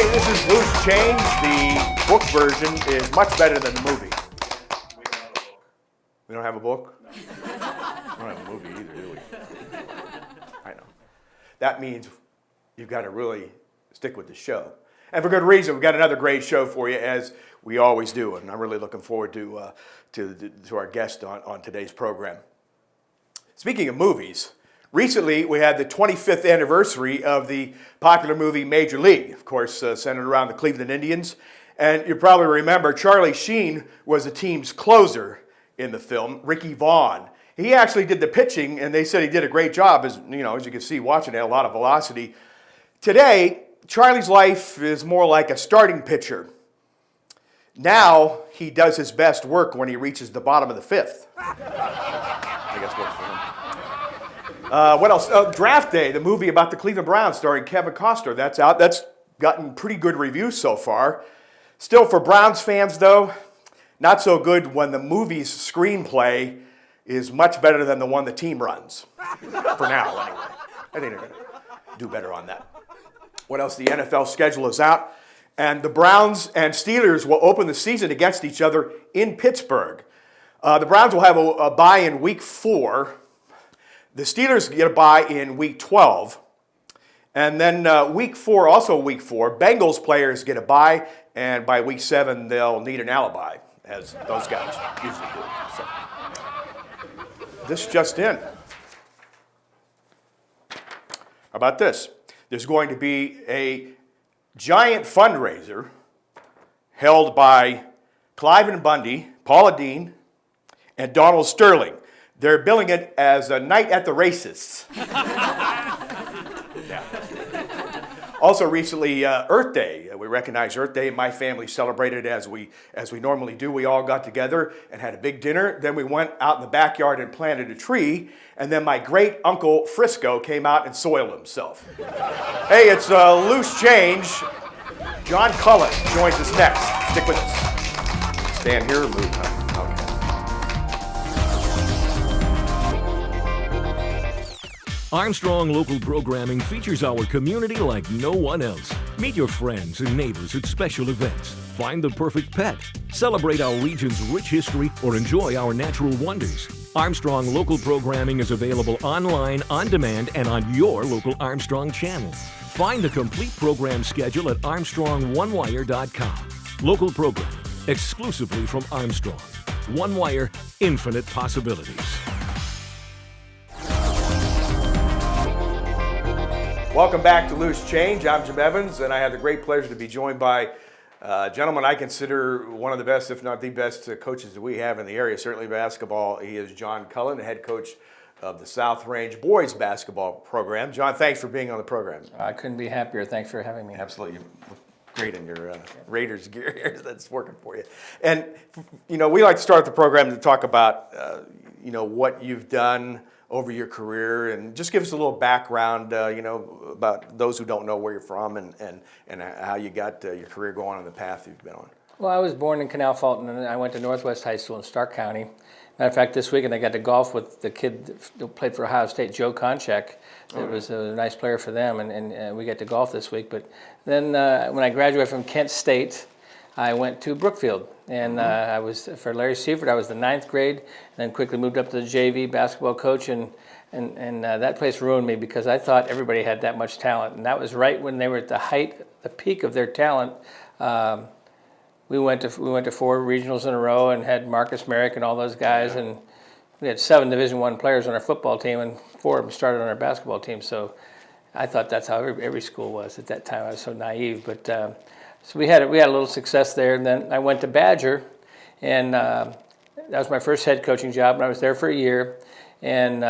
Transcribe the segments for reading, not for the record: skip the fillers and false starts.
Hey, this is Loose Change. The book version is much better than the movie. We don't have a book? We don't have a movie either, do we? I know. That means you've got to really stick with the show. And for good reason. We've got another great show for you, as we always do. And I'm really looking forward to our guest on today's program. Speaking of movies, recently we had the 25th anniversary of the popular movie Major League, of course, centered around the Cleveland Indians. And you probably remember Charlie Sheen was the team's closer in the film, Ricky Vaughn. He actually did the pitching, and they said he did a great job. As you can see watching it, a lot of velocity. Today, Charlie's life is more like a starting pitcher. Now he does his best work when he reaches the bottom of the fifth. I guess works for him. What else? Draft Day, the movie about the Cleveland Browns starring Kevin Costner. That's out. That's gotten pretty good reviews so far. Still, for Browns fans, though, not so good when the movie's screenplay is much better than the one the team runs. For now, anyway. I think they're going to do better on that. What else? The NFL schedule is out. And the Browns and Steelers will open the season against each other in Pittsburgh. The Browns will have a bye in Week 4. The Steelers get a bye in Week 12. And then Week 4, also Week 4, Bengals players get a bye. And by Week 7, they'll need an alibi, as those guys usually do. So, this just in. How about this? There's going to be a giant fundraiser held by Clive and Bundy, Paula Dean, and Donald Sterling. They're billing it as a night at the races. Yeah. Also recently, Earth Day. We recognize Earth Day. My family celebrated as we normally do. We all got together and had a big dinner. Then we went out in the backyard and planted a tree. And then my great uncle Frisco came out and soiled himself. Hey, it's Loose Change. John Cullen joins us next. Stick with us. Stand here or move? Okay. Armstrong Local Programming features our community like no one else. Meet your friends and neighbors at special events. Find the perfect pet. Celebrate our region's rich history or enjoy our natural wonders. Armstrong Local Programming is available online, on demand, and on your local Armstrong channel. Find the complete program schedule at ArmstrongOneWire.com. Local programming, exclusively from Armstrong. One Wire, infinite possibilities. Welcome back to Loose Change. I'm Jim Evans, and I have the great pleasure to be joined by a gentleman I consider one of the best, if not the best, coaches that we have in the area, certainly basketball. He is John Cullen, the head coach of the South Range boys basketball program. John, thanks for being on the program. I couldn't be happier. Thanks for having me. Absolutely. You look great in your Raiders gear here. That's working for you. And, we like to start the program to talk about, what you've done over your career, and just give us a little background, about those who don't know where you're from and how you got your career going on the path you've been on. Well, I was born in Canal Fulton, and I went to Northwest High School in Stark County. Matter of fact, this weekend I got to golf with the kid who played for Ohio State, Joe Konchak. It was a nice player for them, and we get to golf this week. But then when I graduated from Kent State, I went to Brookfield, and I was, for Larry Seifert, I was the 9th grade, and then quickly moved up to the JV basketball coach, and that place ruined me because I thought everybody had that much talent, and that was right when they were at the peak of their talent. We went to 4 regionals in a row and had Marcus Merrick and all those guys, and we had 7 Division I players on our football team, and 4 of them started on our basketball team. So I thought that's how every school was at that time. I was so naive, but so we had a little success there. And then I went to Badger, and that was my first head coaching job, and I was there for a year. And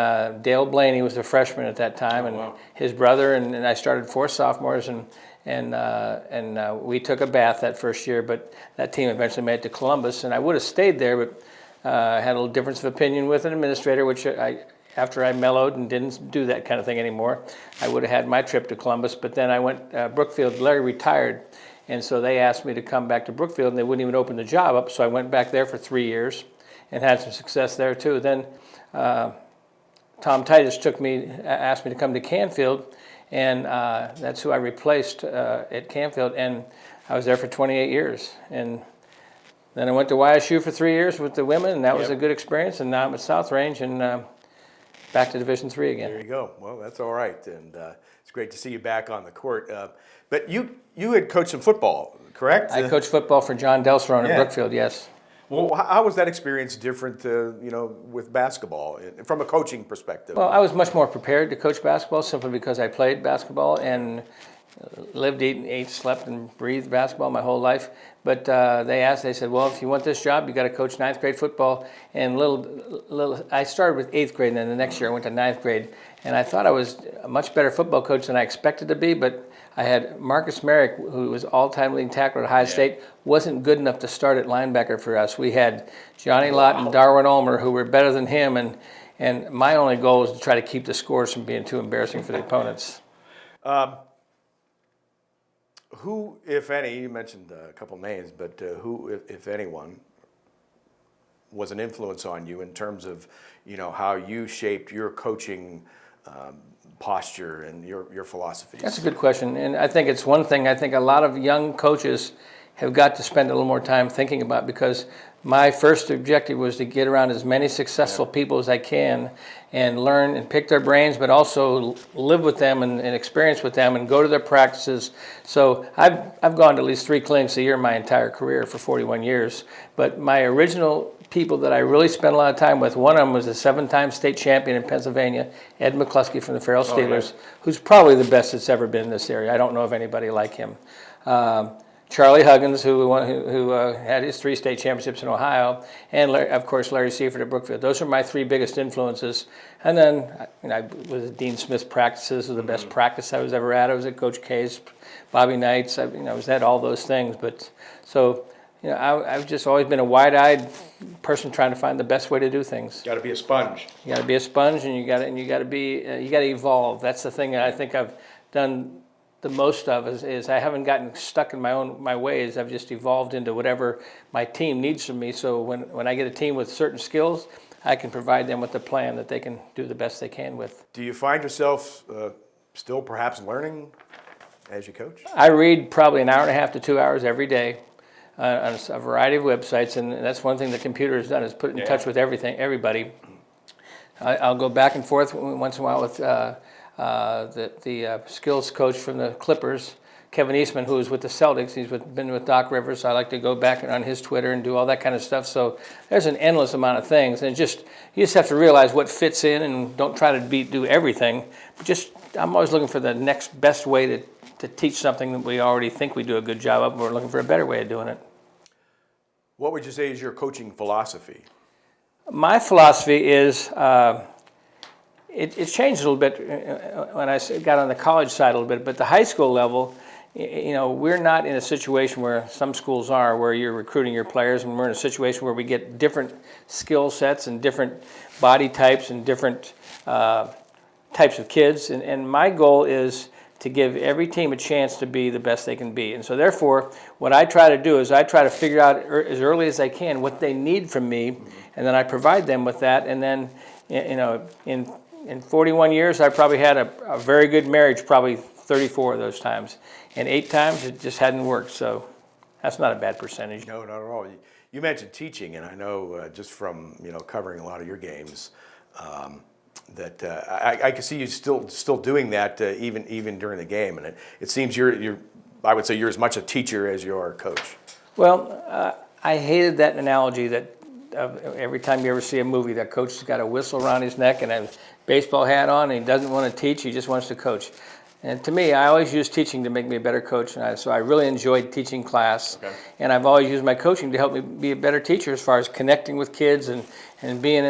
Dale Blaney was a freshman at that time, and his brother, and I started 4 sophomores, and we took a bath that first year, but that team eventually made it to Columbus, and I would have stayed there, but I had a little difference of opinion with an administrator, which after I mellowed and didn't do that kind of thing anymore, I would have had my trip to Columbus. But then I went Brookfield. Larry retired, and so they asked me to come back to Brookfield, and they wouldn't even open the job up, so I went back there for 3 years and had some success there too. Then Tom Titus asked me to come to Canfield, and that's who I replaced at Canfield, and I was there for 28 years. And then I went to YSU for 3 years with the women, and that was a good experience. And now I'm at South Range and back to Division III again. There you go. Well, that's all right, and it's great to see you back on the court. But you had coached some football, correct? I coached football for John Delcerone at Brookfield, yes. Well, how was that experience different, with basketball from a coaching perspective? Well, I was much more prepared to coach basketball simply because I played basketball and lived, ate, slept, and breathed basketball my whole life. But they said, well, if you want this job, you got to coach ninth grade football. And I started with 8th grade, and then the next year I went to ninth grade. And I thought I was a much better football coach than I expected to be, but I had Marcus Merrick, who was all-time leading tackler at Ohio State, wasn't good enough to start at linebacker for us. We had Johnny Lott and Darwin Ulmer, who were better than him, and my only goal was to try to keep the scores from being too embarrassing for the opponents. Who, if any, you mentioned a couple names, but who, if anyone, was an influence on you in terms of, how you shaped your coaching posture and your philosophies? That's a good question, and I think it's one thing I think a lot of young coaches have got to spend a little more time thinking about, because my first objective was to get around as many successful people as I can and learn and pick their brains, but also live with them and experience with them and go to their practices. So I've gone to at least 3 clinics a year my entire career for 41 years. But my original people that I really spent a lot of time with, one of them was a 7-time state champion in Pennsylvania, Ed McCluskey from the Farrell Steelers, who's probably the best that's ever been in this area. I don't know of anybody like him. Charlie Huggins, who had his 3 state championships in Ohio, and of course Larry Seifert at Brookfield. Those are my 3 biggest influences. And then I was at Dean Smith's practices, was the best practice I was ever at. I was at Coach K's, Bobby Knight's. I was at all those things. But so I've just always been a wide-eyed person trying to find the best way to do things. Got to be a sponge. You got to be a sponge, and you got to evolve. That's the thing that I think I've done the most of is I haven't gotten stuck in my ways. I've just evolved into whatever my team needs from me. So when I get a team with certain skills, I can provide them with a plan that they can do the best they can with. Do you find yourself still perhaps learning as you coach? I read probably an hour and a half to 2 hours every day on a variety of websites, and that's one thing the computer has done is put in touch with everybody. I'll go back and forth once in a while with the skills coach from the Clippers, Kevin Eastman, who is with the Celtics. He's been with Doc Rivers, so I like to go back on his Twitter and do all that kind of stuff. So there's an endless amount of things, and you just have to realize what fits in, and don't try to do everything. But I'm always looking for the next best way to teach something that we already think we do a good job of, and we're looking for a better way of doing it. What would you say is your coaching philosophy? My philosophy is it's changed a little bit when I got on the college side a little bit, but the high school level, we're not in a situation where some schools are, where you're recruiting your players, and we're in a situation where we get different skill sets and different body types and different types of kids. And my goal is to give every team a chance to be the best they can be. And so therefore, what I try to do is I try to figure out as early as I can what they need from me, and then I provide them with that. And then, in 41 years, I probably had a very good marriage, probably 34 of those times. And 8 times, it just hadn't worked. So that's not a bad percentage. No, not at all. You mentioned teaching, and I know just from covering a lot of your games that I can see you still doing that even during the game. And it seems I would say you're as much a teacher as you are a coach. Well, I hated that analogy that every time you ever see a movie, that coach has got a whistle around his neck and a baseball hat on, and he doesn't want to teach, he just wants to coach. And to me, I always use teaching to make me a better coach, and so I really enjoyed teaching class. Okay. And I've always used my coaching to help me be a better teacher as far as connecting with kids and being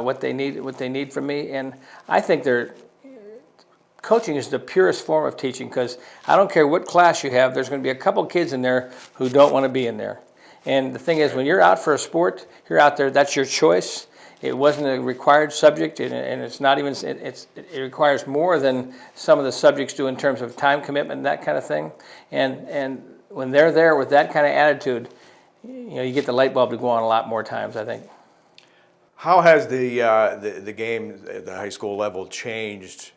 what they need from me. And I think coaching is the purest form of teaching, because I don't care what class you have, there's going to be a couple kids in there who don't want to be in there. And the thing is, when you're out for a sport, you're out there, that's your choice. It wasn't a required subject, and it's not even, it requires more than some of the subjects do in terms of time commitment and that kind of thing. And when they're there with that kind of attitude, you get the light bulb to go on a lot more times, I think. How has the game at the high school level changed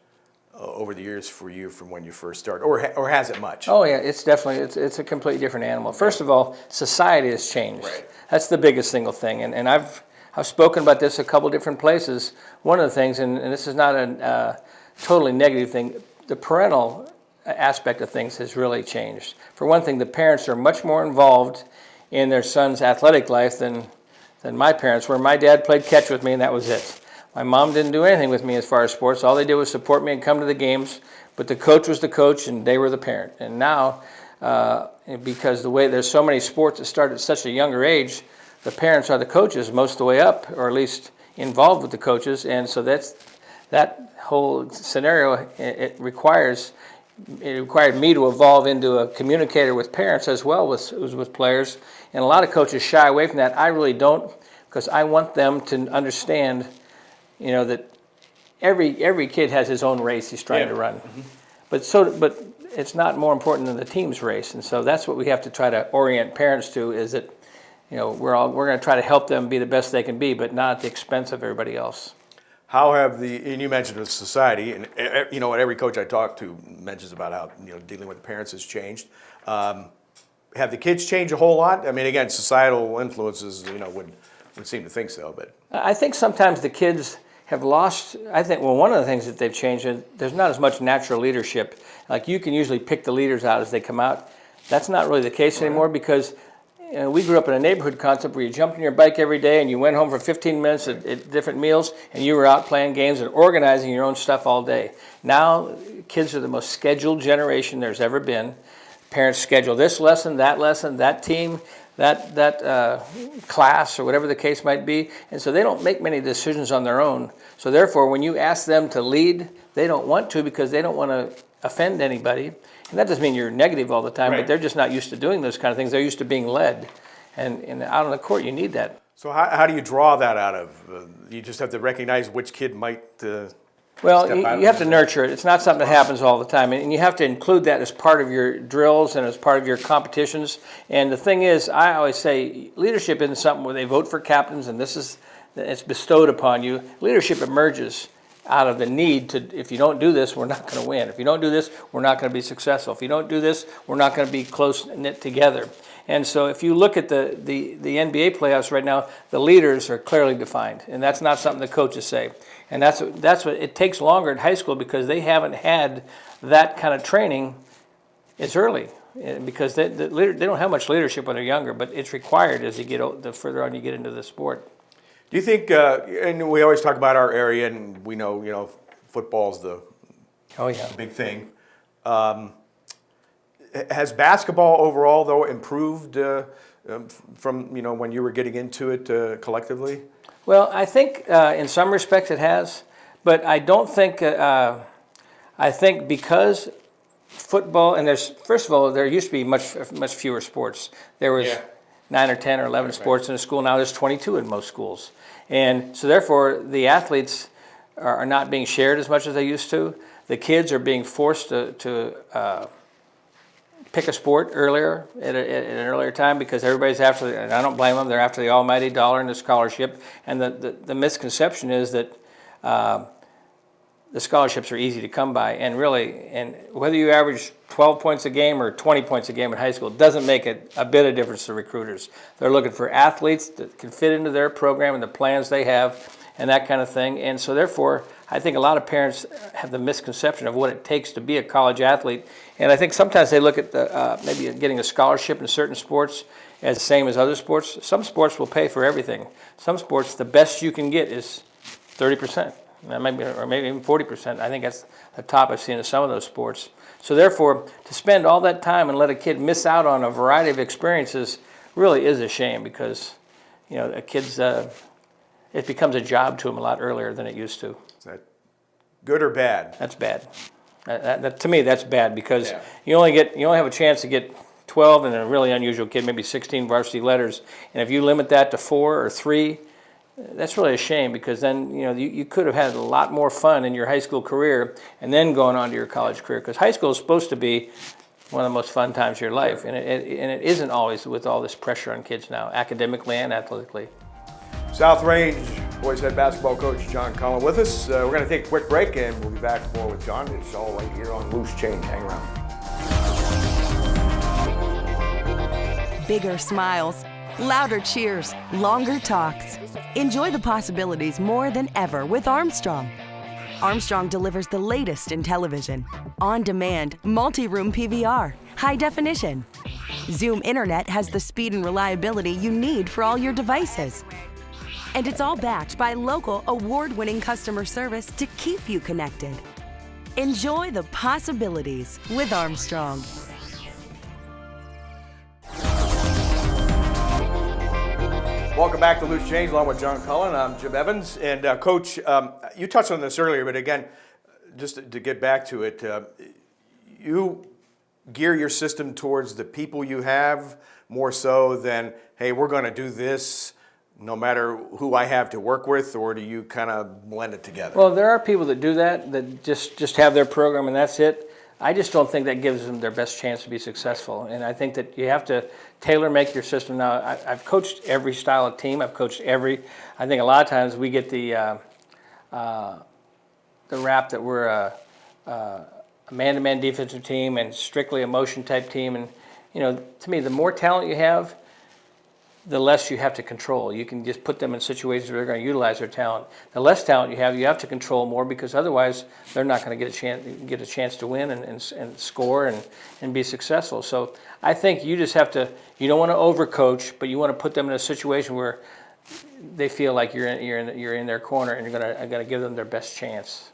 over the years for you from when you first started, or has it much? Oh yeah, it's definitely it's a completely different animal. First of all, society has changed. Right. That's the biggest single thing, and I've spoken about this a couple different places. One of the things, and this is not a totally negative thing, the parental aspect of things has really changed. For one thing, the parents are much more involved in their son's athletic life than my parents were. My dad played catch with me, and that was it. My mom didn't do anything with me as far as sports. All they did was support me and come to the games, but the coach was the coach and they were the parent. And now, because the way there's so many sports that start at such a younger age, the parents are the coaches most of the way up, or at least involved with the coaches. And so that whole scenario, it required me to evolve into a communicator with parents as well as with players. And a lot of coaches shy away from that. I really don't, because I want them to understand, that every kid has his own race he's trying to run. Mm-hmm. But it's not more important than the team's race. And so that's what we have to try to orient parents to, is that we're going to try to help them be the best they can be, but not at the expense of everybody else. How have and you mentioned the society, and every coach I talk to mentions about how dealing with parents has changed. Have the kids changed a whole lot? I mean, again, societal influences, would seem to think so, but I think sometimes the kids have lost. I think one of the things that they've changed is there's not as much natural leadership. Like, you can usually pick the leaders out as they come out. That's not really the case anymore, because we grew up in a neighborhood concept where you jumped on your bike every day and you went home for 15 minutes at different meals, and you were out playing games and organizing your own stuff all day. Now, kids are the most scheduled generation there's ever been. Parents schedule this lesson, that team, that class, or whatever the case might be, and so they don't make many decisions on their own. So therefore, when you ask them to lead, they don't want to, because they don't want to offend anybody. And that doesn't mean you're negative all the time, right. But they're just not used to doing those kind of things. They're used to being led, and out on the court, you need that. So how do you draw that out of? You just have to recognize which kid might. Well, you have to nurture it. It's not something that happens all the time, and you have to include that as part of your drills and as part of your competitions. And the thing is, I always say, leadership isn't something where they vote for captains and it's bestowed upon you. Leadership emerges out of the need to, if you don't do this, we're not going to win. If you don't do this, we're not going to be successful. If you don't do this, we're not going to be close-knit together. And so if you look at the NBA playoffs right now, the leaders are clearly defined, and that's not something the coaches say. And that's what it takes longer in high school, because they haven't had that kind of training as early, because they don't have much leadership when they're younger, but it's required as you get the further on you get into the sport. Do you think? And we always talk about our area, and we know football's the big thing. Has basketball overall, though, improved from when you were getting into it collectively? Well, I think in some respects it has, but I don't think. I think because football, and first of all, there used to be much fewer sports. There was 9 or 10 or 11 sports in a school. Now there's 22 in most schools, and so therefore the athletes are not being shared as much as they used to. The kids are being forced to pick a sport earlier at an earlier time, because everybody's after, and I don't blame them, they're after the almighty dollar and the scholarship. And the misconception is that the scholarships are easy to come by, and whether you average 12 points a game or 20 points a game in high school doesn't make a bit of difference to recruiters. They're looking for athletes that can fit into their program and the plans they have and that kind of thing. And so therefore, I think a lot of parents have the misconception of what it takes to be a college athlete. And I think sometimes they look at maybe getting a scholarship in certain sports as the same as other sports. Some sports will pay for everything. Some sports, the best you can get is 30%, or maybe even 40%. I think that's the top I've seen in some of those sports. So therefore, to spend all that time and let a kid miss out on a variety of experiences really is a shame, because a kid's it becomes a job to them a lot earlier than it used to. Is that good or bad? That's bad. To me, that's bad, because you only have a chance to get 12, and a really unusual kid, maybe 16 varsity letters. And if you limit that to 4 or 3, that's really a shame, because then you could have had a lot more fun in your high school career and then going on to your college career. Because high school is supposed to be one of the most fun times of your life, and it isn't always, with all this pressure on kids now, academically and athletically. South Range Boys head basketball coach John Cullen with us. We're going to take a quick break and we'll be back more with John. It's all right here on Loose Change. Hang around. Bigger smiles, louder cheers, longer talks. Enjoy the possibilities more than ever with Armstrong. Armstrong delivers the latest in television, on-demand, multi-room PVR, high definition. Zoom Internet has the speed and reliability you need for all your devices. And it's all backed by local award-winning customer service to keep you connected. Enjoy the possibilities with Armstrong. Welcome back to Loose Change along with John Cullen. I'm Jim Evans. And Coach, you touched on this earlier, but again, just to get back to it, you gear your system towards the people you have more so than, hey, we're going to do this no matter who I have to work with, or do you kind of blend it together? Well, there are people that do that just have their program and that's it. I just don't think that gives them their best chance to be successful. And I think that you have to tailor-make your system. Now, I've coached every style of team. I've coached I think a lot of times we get the rap that we're a man-to-man defensive team and strictly a motion-type team. And, you know, to me, the more talent you have, the less you have to control. You can just put them in situations where they're going to utilize their talent. The less talent you have to control more because otherwise they're not going to get a chance to win and score and be successful. So I think you just have to. You don't want to overcoach, but you want to put them in a situation where they feel like you're in their corner and you're going to give them their best chance.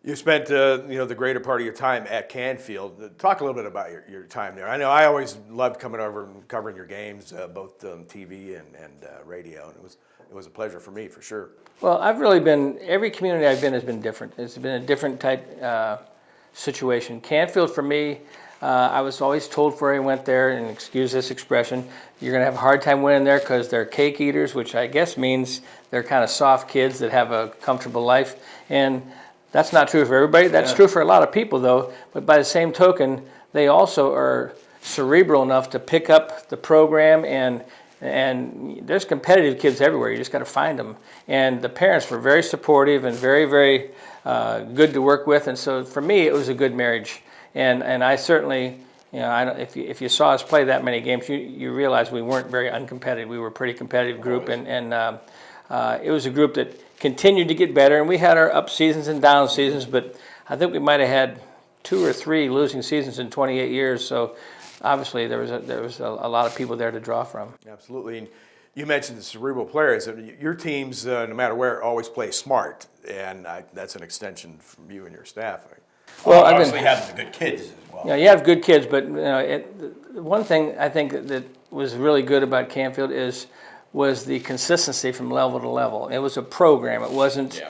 You spent the greater part of your time at Canfield. Talk a little bit about your time there. I know I always loved coming over and covering your games, both on TV and radio, and it was a pleasure for me for sure. Well, I've really been, every community I've been has been different. It's been a different type situation. Canfield for me, I was always told before I went there, and excuse this expression, you're going to have a hard time winning there because they're cake eaters, which I guess means they're kind of soft kids that have a comfortable life. And that's not true for everybody. That's true for a lot of people, though. But by the same token, they also are cerebral enough to pick up the program, and there's competitive kids everywhere. You just got to find them. And the parents were very supportive and very, very good to work with. And so for me, it was a good marriage. And I certainly, if you saw us play that many games, you realize we weren't very uncompetitive. We were a pretty competitive group, and it was a group that continued to get better, and we had our up seasons and down seasons, but I think we might have had 2 or 3 losing seasons in 28 years, so obviously there was a lot of people there to draw from. Absolutely. And you mentioned the cerebral players. Your teams, no matter where, always play smart, and that's an extension from you and your staff. Well, obviously having the good kids as well. Yeah, you have good kids, but one thing I think that was really good about Canfield was the consistency from level to level. It was a program. It wasn't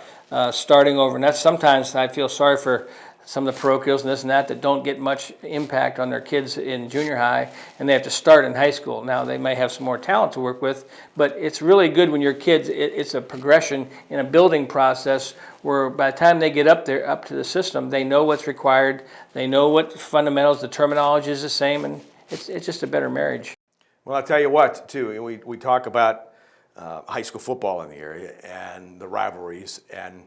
starting over. And that's sometimes I feel sorry for some of the parochials and this and that don't get much impact on their kids in junior high, and they have to start in high school. Now, they may have some more talent to work with, but it's really good when your kids, it's a progression in a building process where by the time they get up there, up to the system, they know what's required, they know what fundamentals, the terminology is the same, and it's just a better marriage. Well, I'll tell you what, too, we talk about high school football in the area and the rivalries, and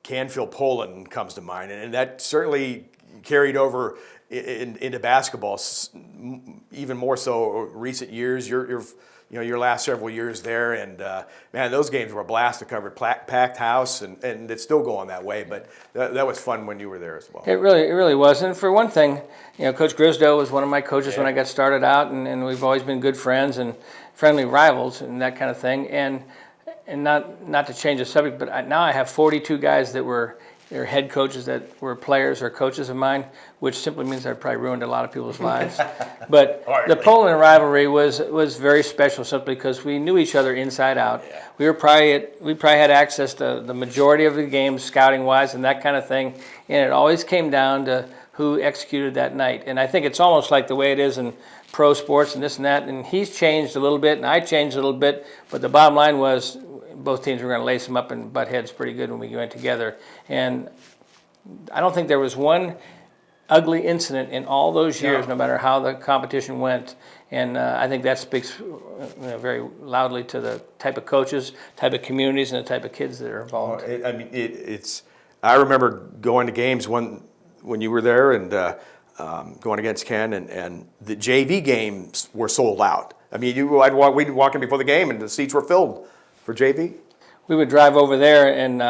Canfield-Poland comes to mind, and that certainly carried over into basketball, even more so recent years. Your last several years there, and man, those games were a blast to cover. Packed house, and it's still going that way. But that was fun when you were there as well. It really was. And for one thing, Coach Grisdo was one of my coaches when I got started out, and we've always been good friends and friendly rivals and that kind of thing. And not to change the subject, but now I have 42 guys that were head coaches that were players or coaches of mine, which simply means I probably ruined a lot of people's lives. But the Poland rivalry was very special simply because we knew each other inside out. Yeah. We probably had access to the majority of the games scouting wise and that kind of thing, and it always came down to who executed that night. And I think it's almost like the way it is in pro sports and this and that, and he's changed a little bit and I changed a little bit, but the bottom line was both teams were going to lace them up and butt heads pretty good when we went together. And I don't think there was one ugly incident in all those years, no matter how the competition went. And I think that speaks very loudly to the type of coaches, type of communities, and the type of kids that are involved. I remember going to games when you were there and going against Ken, and the JV games were sold out. I mean, we'd walk in before the game, and the seats were filled for JV. We would drive over there, and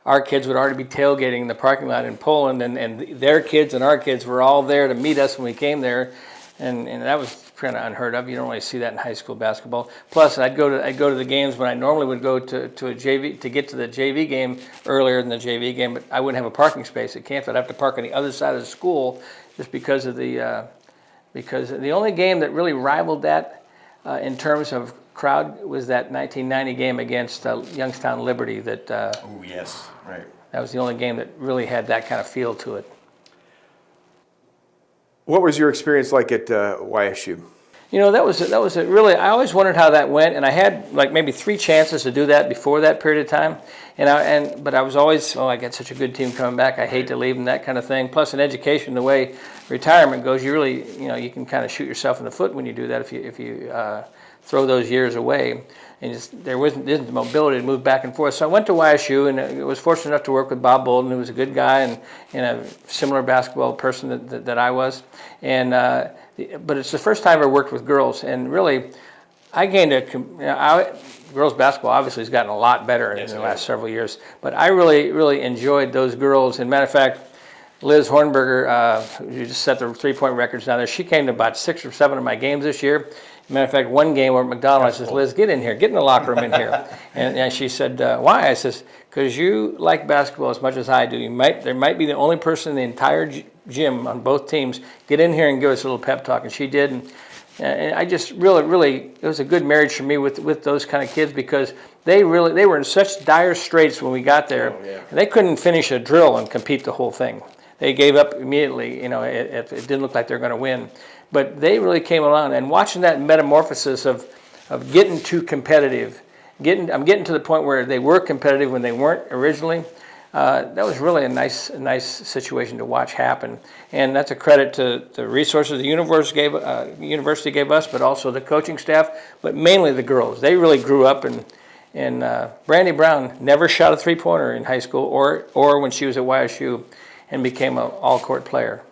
our kids would already be tailgating in the parking lot in Poland, and their kids and our kids were all there to meet us when we came there, and that was kind of unheard of. You don't really see that in high school basketball. Plus, I'd go to the games when I normally would go to a JV to get to the JV game earlier than the JV game, but I wouldn't have a parking space at camp. I'd have to park on the other side of the school just because of because the only game that really rivaled that in terms of crowd was that 1990 game against Youngstown Liberty. Oh yes, right. That was the only game that really had that kind of feel to it. What was your experience like at YSU? You know, that was a really. I always wondered how that went, and I had like maybe 3 chances to do that before that period of time, but I was always, I got such a good team coming back. I hate to leave them, that kind of thing. Plus, in education, the way retirement goes, you really, you can kind of shoot yourself in the foot when you do that if you throw those years away. And there isn't the mobility to move back and forth. So I went to YSU, and I was fortunate enough to work with Bob Bolden, who was a good guy and a similar basketball person that I was. But it's the first time I ever worked with girls, and really, I gained girls basketball obviously has gotten a lot better in the last several years. But I really, really enjoyed those girls. And matter of fact, Liz Hornberger, who just set the 3-point records down there, she came to about 6 or 7 of my games this year. Matter of fact, one game over at McDonald's, I says, Liz, get in here, get in the locker room in here. And she said, why? I says, because you like basketball as much as I do. There might be the only person in the entire gym on both teams. Get in here and give us a little pep talk. And she did. And I just really, it was a good marriage for me with those kind of kids, because they were in such dire straits when we got there. Oh, yeah. And they couldn't finish a drill and compete the whole thing. They gave up immediately, if it didn't look like they were going to win. But they really came along, and watching that metamorphosis of getting too competitive, I'm getting to the point where they were competitive when they weren't originally. That was really a nice situation to watch happen, and that's a credit to the resources the university gave us, but also the coaching staff, but mainly the girls. They really grew up, and Brandy Brown never shot a 3-pointer in high school or when she was at YSU, and became an all-court player.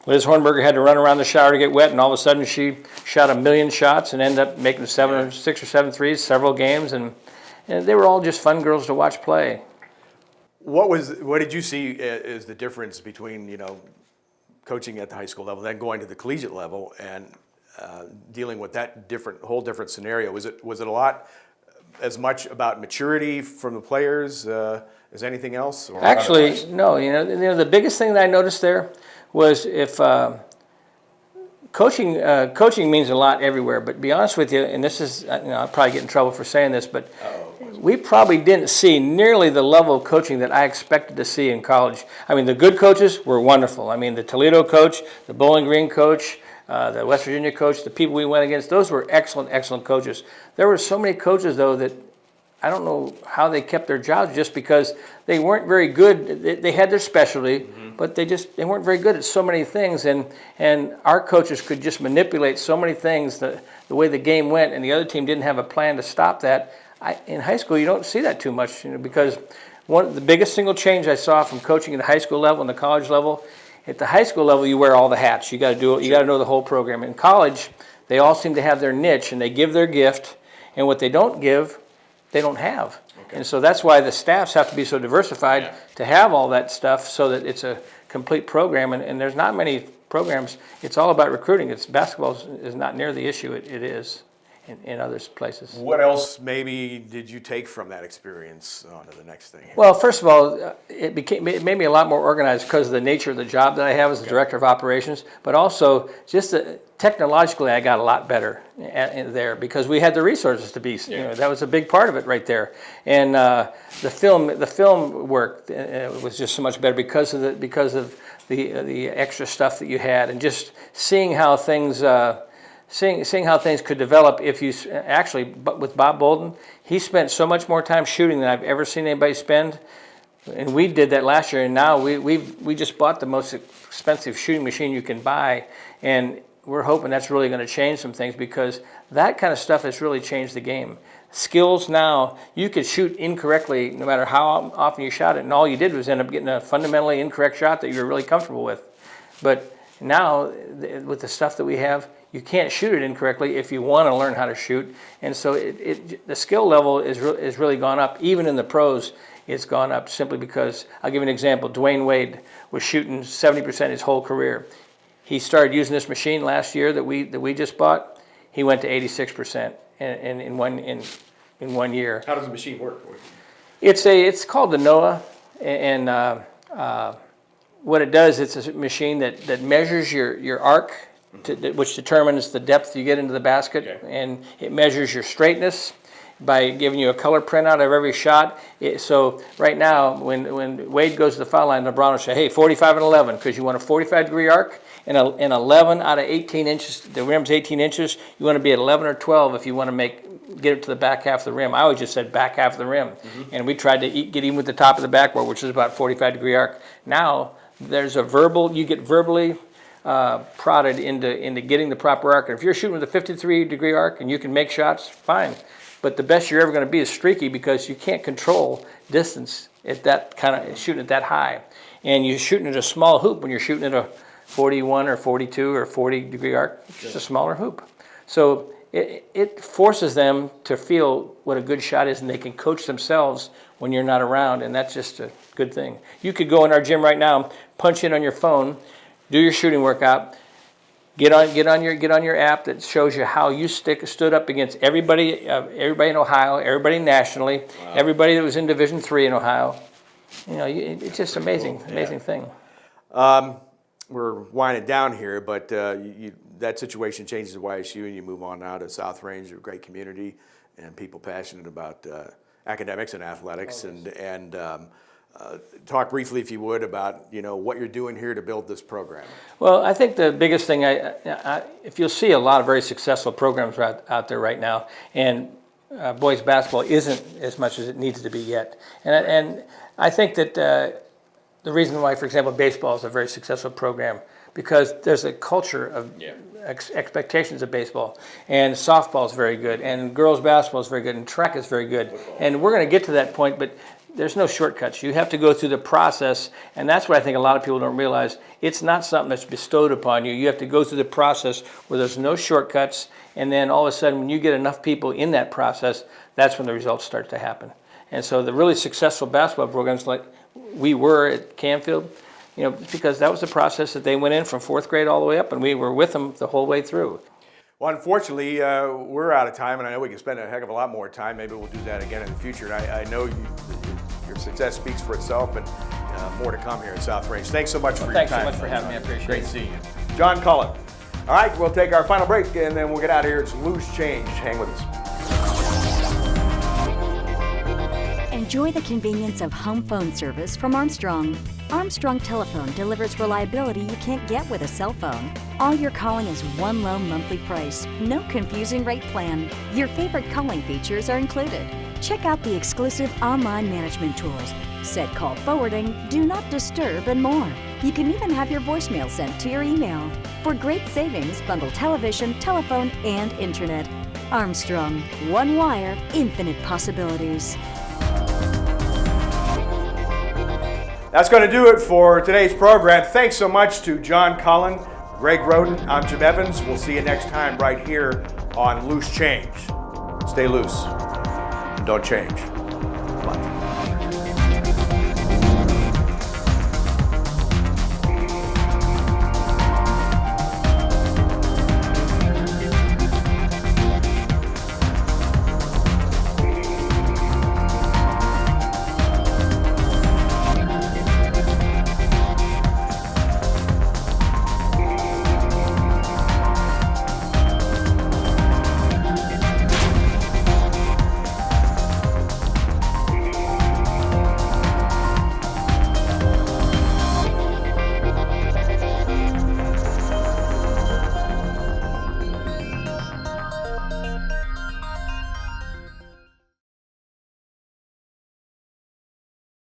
Liz Hornberger had to run around the shower to get wet, and all of a sudden she shot 1 million shots and ended up making 6 or 7 threes several games, and they were all just fun girls to watch play. What did you see as the difference between coaching at the high school level, then going to the collegiate level, and dealing with that whole different scenario? Was it a lot as much about maturity from the players as anything else? Or actually, no. The biggest thing that I noticed there was if coaching means a lot everywhere. But to be honest with you, and this is, I'll probably get in trouble for saying this, but we probably didn't see nearly the level of coaching that I expected to see in college. I mean, the good coaches were wonderful. I mean, the Toledo coach, the Bowling Green coach, the West Virginia coach, the people we went against, those were excellent coaches. There were so many coaches, though, that I don't know how they kept their jobs, just because they weren't very good. They had their specialty, but they weren't very good at so many things. And our coaches could just manipulate so many things, the way the game went, and the other team didn't have a plan to stop that. In high school, you don't see that too much, because the biggest single change I saw from coaching at the high school level and the college level, at the high school level, you wear all the hats. You got to do it. You got to know the whole program. In college, they all seem to have their niche, and they give their gift, and what they don't give, they don't have. Okay. And so that's why the staffs have to be so diversified to have all that stuff, so that it's a complete program. And there's not many programs. It's all about recruiting. Basketball is not near the issue it is in other places. What else maybe did you take from that experience on to the next thing? Well, first of all, it made me a lot more organized because of the nature of the job that I have as the director of operations, but also just technologically I got a lot better there, because we had the resources to be, that was a big part of it right there. And the film work was just so much better because of the extra stuff that you had, and just seeing how things seeing how things could develop if you actually, with Bob Bolden, he spent so much more time shooting than I've ever seen anybody spend. And we did that last year, and now we just bought the most expensive shooting machine you can buy, and we're hoping that's really going to change some things, because that kind of stuff has really changed the game. Skills now, you could shoot incorrectly no matter how often you shot it, and all you did was end up getting a fundamentally incorrect shot that you were really comfortable with. But now, with the stuff that we have, you can't shoot it incorrectly if you want to learn how to shoot. And so the skill level is really gone up. Even in the pros, it's gone up simply because, I'll give you an example. Dwayne Wade was shooting 70% his whole career. He started using this machine last year that we just bought. He went to 86% in 1 year. How does the machine work? It's called the NOAA, and what it does, it's a machine that measures your arc, which determines the depth you get into the basket, okay. And it measures your straightness by giving you a color printout of every shot. So right now, when Wade goes to the foul line, LeBron will say, hey, 45 and 11, because you want a 45-degree arc, and 11 out of 18 inches, the rim's 18 inches, you want to be at 11 or 12 if you want to get it to the back half of the rim. I always just said back half of the rim. Mm-hmm. And we tried to get even with the top of the backboard, which is about 45-degree arc. Now, there's you get verbally prodded into getting the proper arc. And if you're shooting with a 53-degree arc and you can make shots, fine. But the best you're ever going to be is streaky, because you can't control distance at that shooting at that high. And you're shooting at a small hoop when you're shooting at a 41 or 42 or 40-degree arc. It's just a smaller hoop. So it forces them to feel what a good shot is, and they can coach themselves when you're not around, and that's just a good thing. You could go in our gym right now, punch in on your phone, do your shooting workout, get on your app that shows you how you stood up against everybody in Ohio, everybody nationally, wow. Everybody that was in Division III in Ohio. You know, it's just amazing thing. We're winding down here, but that situation changes at YSU, and you move on now to South Range, a great community, and people passionate about academics and athletics. And talk briefly, if you would, about what you're doing here to build this program. Well, I think the biggest thing, if you'll see a lot of very successful programs out there right now, and boys basketball isn't as much as it needs to be yet. And I think that the reason why, for example, baseball is a very successful program, because there's a culture of expectations of baseball, and softball is very good, and girls basketball is very good, and track is very good. And we're going to get to that point, but there's no shortcuts. You have to go through the process, and that's what I think a lot of people don't realize. It's not something that's bestowed upon you. You have to go through the process where there's no shortcuts, and then all of a sudden, when you get enough people in that process, that's when the results start to happen. And so the really successful basketball programs like we were at Canfield, because that was the process that they went in from 4th grade all the way up, and we were with them the whole way through. Well, unfortunately, we're out of time, and I know we can spend a heck of a lot more time. Maybe we'll do that again in the future. And I know your success speaks for itself, and more to come here at South Range. Thanks so much for your time. Thanks so much for having me. I appreciate it. Great seeing you. John Cullen. All right, we'll take our final break, and then we'll get out of here. It's Loose Change. Hang with us. Enjoy the convenience of home phone service from Armstrong. Armstrong Telephone delivers reliability you can't get with a cell phone. All your calling is one low monthly price, no confusing rate plan. Your favorite calling features are included. Check out the exclusive online management tools, set call forwarding, do not disturb, and more. You can even have your voicemail sent to your email. For great savings, bundle television, telephone, and internet. Armstrong, one wire, infinite possibilities. That's going to do it for today's program. Thanks so much to John Cullen, Greg Roden. I'm Jim Evans. We'll see you next time right here on Loose Change. Stay loose and don't change.